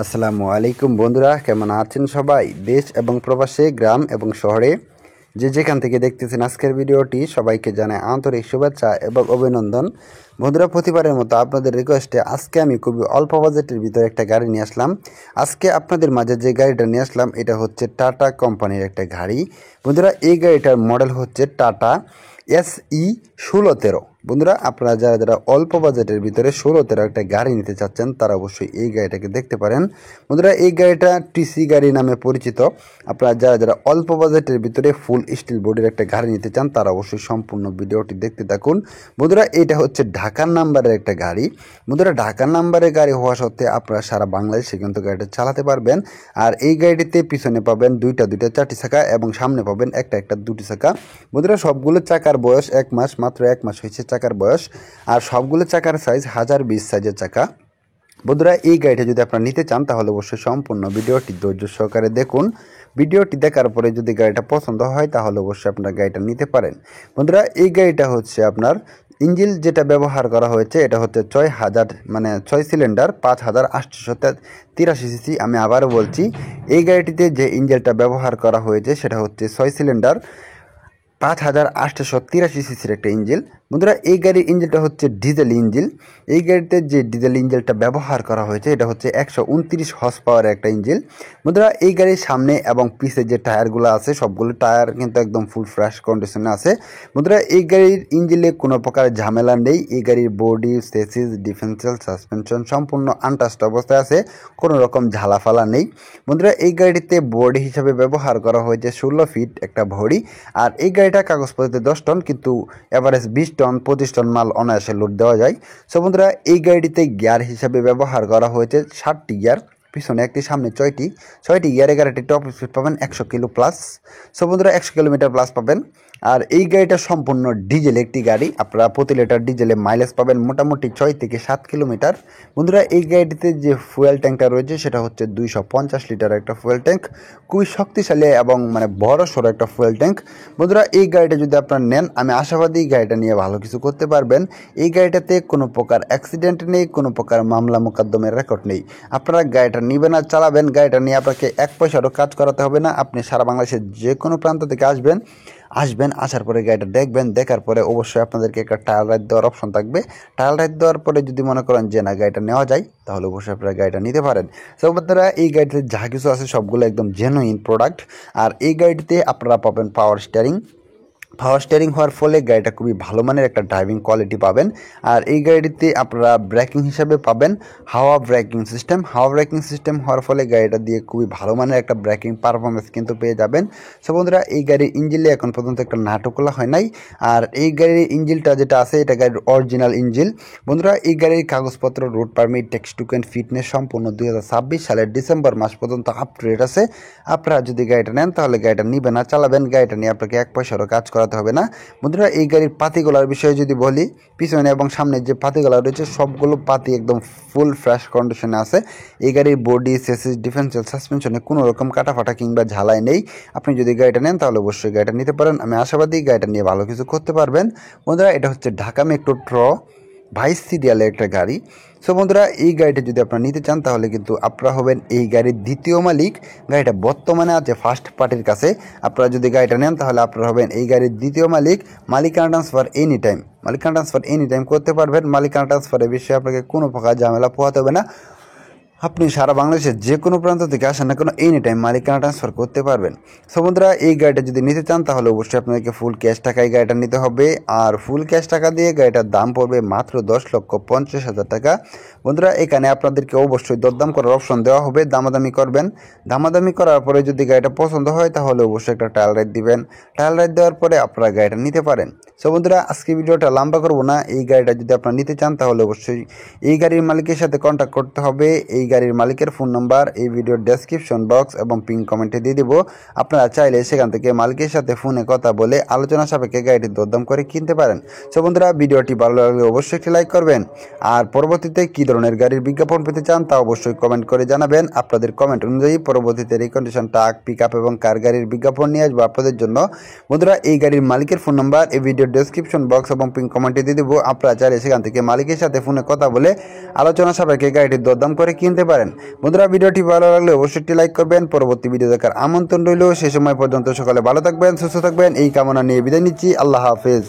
আসসালামু আলাইকুম বন্ধুরা, কেমন আছেন সবাই? দেশ এবং প্রবাসে, গ্রাম এবং শহরে যে যেখান থেকে দেখতেছেন আজকের ভিডিওটি, সবাইকে জানাই আন্তরিক শুভেচ্ছা এবং অভিনন্দন। বন্ধুরা, প্রতিবারের মতো আপনাদের রিকোয়েস্টে আজকে আমি খুবই অল্প বাজেটের ভিতরে একটা গাড়ি নিয়ে আসলাম। আজকে আপনাদের মাঝে যে গাড়িটা নিয়ে আসলাম এটা হচ্ছে টাটা কোম্পানির একটা গাড়ি। বন্ধুরা, এই গাড়িটার মডেল হচ্ছে টাটা SE 1613। বন্ধুরা, আপনারা যারা যারা অল্প বাজেটের ভিতরে 1613 একটা গাড়ি নিতে চাচ্ছেন তারা অবশ্যই এই গাড়িটাকে দেখতে পারেন। বন্ধুরা, এই গাড়িটা টিসি গাড়ি নামে পরিচিত। আপনারা যারা যারা অল্প বাজেটের ভিতরে ফুল স্টিল বডির একটা গাড়ি নিতে চান তারা অবশ্যই সম্পূর্ণ ভিডিওটি দেখতে থাকুন। বন্ধুরা, এটা হচ্ছে ঢাকার নাম্বারের একটা গাড়ি। বন্ধুরা, ঢাকার নাম্বারের গাড়ি হওয়া সত্ত্বে আপনারা সারা বাংলাদেশে কিন্তু গাড়িটা চালাতে পারবেন। আর এই গাড়িটিতে পিছনে পাবেন দুইটা চারটি চাকা এবং সামনে পাবেন একটা দুটি চাকা। বন্ধুরা, সবগুলো চাকার বয়স 1 মাস, মাত্র 1 মাস হয়েছে চাকার বয়স। আর সবগুলো চাকার সাইজ 1020 সাইজের চাকা। বন্ধুরা, এই গাড়িটা যদি আপনারা নিতে চান তাহলে অবশ্যই সম্পূর্ণ ভিডিওটি ধৈর্য সহকারে দেখুন। ভিডিওটি দেখার পরে যদি গাড়িটা পছন্দ হয় তাহলে অবশ্যই আপনারা গাড়িটা নিতে পারেন। বন্ধুরা, এই গাড়িটা হচ্ছে আপনার ইঞ্জিন যেটা ব্যবহার করা হয়েছে এটা হচ্ছে 6 সিলিন্ডার 5883 সিসি। আমি আবারও বলছি, এই গাড়িটিতে যে ইঞ্জিনটা ব্যবহার করা হয়েছে সেটা হচ্ছে 6 সিলিন্ডার 5883 সিসির একটা ইঞ্জিন। বন্ধুরা, এই গাড়ির ইঞ্জিনটা হচ্ছে ডিজেল ইঞ্জিন। এই গাড়িতে যে ডিজেল ইঞ্জিনটা ব্যবহার করা হয়েছে এটা হচ্ছে 129 হর্স পাওয়ারের একটা ইঞ্জিন। বন্ধুরা, এই গাড়ির সামনে এবং পিছে যে টায়ারগুলো আছে সবগুলো টায়ার কিন্তু একদম ফুল ফ্রেশ কন্ডিশনে আছে। বন্ধুরা, এই গাড়ির ইঞ্জিনে কোনো প্রকার ঝামেলা নেই। এই গাড়ির বডি, চেসিস, ডিফারেন্সিয়াল, সাসপেনশন সম্পূর্ণ আনটাচড অবস্থায় আছে, কোনো রকম ঝালাফালা নেই। বন্ধুরা, এই গাড়িটিতে বডি হিসাবে ব্যবহার করা হয়েছে 16 ফিট একটা বডি। আর এই গাড়িটা কাগজপত্রে 10 টন, কিন্তু এভারেজ 20 টন 25 টন মাল অনায়াসে লোড দেওয়া যায়। সো বন্ধুরা, এই গাড়িটিতে গিয়ার হিসাবে ব্যবহার করা হয়েছে 60টি গিয়ার, পিছনে একটি, সামনে 6টি গিয়ারে গাড়িটি টপ স্পিড পাবেন 100 কিলো প্লাস। সো বন্ধুরা, 100 কিলোমিটার প্লাস পাবেন। আর এই গাড়িটা সম্পূর্ণ ডিজেল একটি গাড়ি। আপনারা প্রতি লিটার ডিজেলে মাইলেজ পাবেন মোটামুটি 6 থেকে 7 কিলোমিটার। বন্ধুরা, এই গাড়িটিতে যে ফুয়েল ট্যাঙ্কটা রয়েছে সেটা হচ্ছে 250 লিটার একটা ফুয়েল ট্যাঙ্ক, খুবই শক্তিশালী এবং বড় সড়ো একটা ফুয়েল ট্যাঙ্ক। বন্ধুরা, এই গাড়িটা যদি আপনারা নেন আমি আশাবাদী এই গাড়িটা নিয়ে ভালো কিছু করতে পারবেন। এই গাড়িটাতে কোনো প্রকার অ্যাক্সিডেন্ট নেই, কোনো প্রকার মামলা মোকদ্দমের রেকর্ড নেই। আপনারা গাড়িটা নেবেন আর চালাবেন, গাড়িটা নিয়ে আপনাকে 1 পয়সারও কাজ করাতে হবে না। আপনি সারা বাংলাদেশের যে কোনো প্রান্ত থেকে আসবেন, আসার পরে গাড়িটা দেখবেন, দেখার পরে অবশ্যই আপনাদেরকে একটা ট্রায়াল রাইড দেওয়ার অপশন থাকবে। ট্রায়াল রাইড দেওয়ার পরে যদি মনে করেন যে না গাড়িটা নেওয়া যায় তাহলে অবশ্যই আপনারা গাড়িটা নিতে পারেন। সো বন্ধুরা, এই গাড়িতে যা কিছু আছে সবগুলো একদম জেনুইন প্রোডাক্ট। আর এই গাড়িটিতে আপনারা পাবেন পাওয়ার স্টিয়ারিং হওয়ার ফলে গাড়িটা খুবই ভালো মানের একটা ড্রাইভিং কোয়ালিটি পাবেন। আর এই গাড়িটিতে আপনারা ব্রেকিং হিসাবে পাবেন হাওয়া ব্রেকিং সিস্টেম হওয়ার ফলে গাড়িটা দিয়ে খুবই ভালো মানের একটা ব্রেকিং পারফরমেন্স কিন্তু পেয়ে যাবেন। সো বন্ধুরা, এই গাড়ির ইঞ্জিনে এখন পর্যন্ত একটা নাটক খোলা হয় নাই। আর এই গাড়ির ইঞ্জিনটা যেটা আছে এটা গাড়ির অরিজিনাল ইঞ্জিন। বন্ধুরা, এই গাড়ির কাগজপত্র, road permit, tax token, fitness সম্পূর্ণ 2026 সালের ডিসেম্বর মাস পর্যন্ত আপ টু ডেট আছে। আপনারা যদি গাড়িটা নেন তাহলে গাড়িটা নিবেন আর চালাবেন, গাড়িটা নিয়ে আপনাকে 1 পয়সারও কাজ করাতে হবে না। বন্ধুরা, এই গাড়ির পাতিগুলার বিষয়ে যদি বলি, পিছনে এবং সামনে যে পাতিগুলা রয়েছে সবগুলো পাতি একদম ফুল ফ্রেশ কন্ডিশনে আছে। এই গাড়ির বডি, চেসিস, ডিফারেন্সিয়াল, সাসপেনশনে কোনো রকম কাটাফাটা কিংবা ঝালাই নেই। আপনি যদি গাড়িটা নেন তাহলে অবশ্যই গাড়িটা নিতে পারেন। আমি আশাবাদী গাড়িটা নিয়ে ভালো কিছু করতে পারবেন। বন্ধুরা, এটা হচ্ছে ঢাকা মেট্রো ট্র 22 সিরিয়ালের একটা গাড়ি। সো বন্ধুরা, এই গাড়িটা যদি আপনারা নিতে চান তাহলে কিন্তু আপনারা হবেন এই গাড়ির দ্বিতীয় মালিক। গাড়িটা বর্তমানে আছে ফার্স্ট পার্টির কাছে। আপনারা যদি গাড়িটা নেন তাহলে আপনারা হবেন এই গাড়ির দ্বিতীয় মালিক। মালিকানা ট্রান্সফার এনি টাইম করতে পারবেন। মালিকানা ট্রান্সফারের বিষয়ে আপনাকে কোনো প্রকার ঝামেলা পোহাতে হবে না। আপনি সারা বাংলাদেশের যে কোনো প্রান্ত থেকে আসেন না কেন এনি টাইম মালিকানা ট্রান্সফার করতে পারবেন। সো বন্ধুরা, এই গাড়িটা যদি নিতে চান তাহলে অবশ্যই আপনাদেরকে ফুল ক্যাশ টাকায় গাড়িটা নিতে হবে। আর ফুল ক্যাশ টাকা দিয়ে গাড়িটার দাম পড়বে মাত্র 10,50,000 টাকা। বন্ধুরা, এখানে আপনাদেরকে অবশ্যই দরদাম করার অপশন দেওয়া হবে, দামাদামি করবেন। দামাদামি করার পরে যদি গাড়িটা পছন্দ হয় তাহলে অবশ্যই একটা ট্রায়াল রাইড দিবেন। ট্রায়াল রাইড দেওয়ার পরে আপনারা গাড়িটা নিতে পারেন। সো বন্ধুরা, আজকে ভিডিওটা লম্বা করবো না। এই গাড়িটা যদি আপনারা নিতে চান তাহলে অবশ্যই এই গাড়ির মালিকের সাথে কন্ট্যাক্ট করতে হবে। এই গাড়ির মালিকের ফোন নাম্বার এই ভিডিওর ডেসক্রিপশন বক্স এবং পিন কমেন্টে দিয়ে দিব। আপনারা চাইলে সেখান থেকে মালিকের সাথে ফোনে কথা বলে আলোচনা সাপেক্ষে গাড়িটি দরদাম করে কিনতে পারেন। সো বন্ধুরা, ভিডিওটি ভালো লাগলে অবশ্যই একটি লাইক করবেন। আর পরবর্তীতে কী ধরনের গাড়ির বিজ্ঞাপন পেতে চান তা অবশ্যই কমেন্ট করে জানাবেন। আপনাদের কমেন্ট অনুযায়ী পরবর্তীতে রিকন্ডিশন ট্রাক, পিক আপ এবং কার গাড়ির বিজ্ঞাপন নিয়ে আসবো আপনাদের জন্য। বন্ধুরা, এই গাড়ির মালিকের ফোন নাম্বার এই ভিডিওর ডেসক্রিপশন বক্স এবং পিন কমেন্টে দিয়ে দেবো। আপনারা চাইলে সেখান থেকে মালিকের সাথে ফোনে কথা বলে আলোচনা সাপেক্ষে গাড়িটির দরদাম করে কিনতে জানতে পারেন। বন্ধুরা, ভিডিওটি ভালো লাগলে অবশ্যই একটি লাইক করবেন। পরবর্তী ভিডিও দেখার আমন্ত্রণ রইল। সে সময় পর্যন্ত সকলে ভালো থাকবেন, সুস্থ থাকবেন এই কামনা নিয়ে বিদায় নিচ্ছি। আল্লাহ হাফেজ।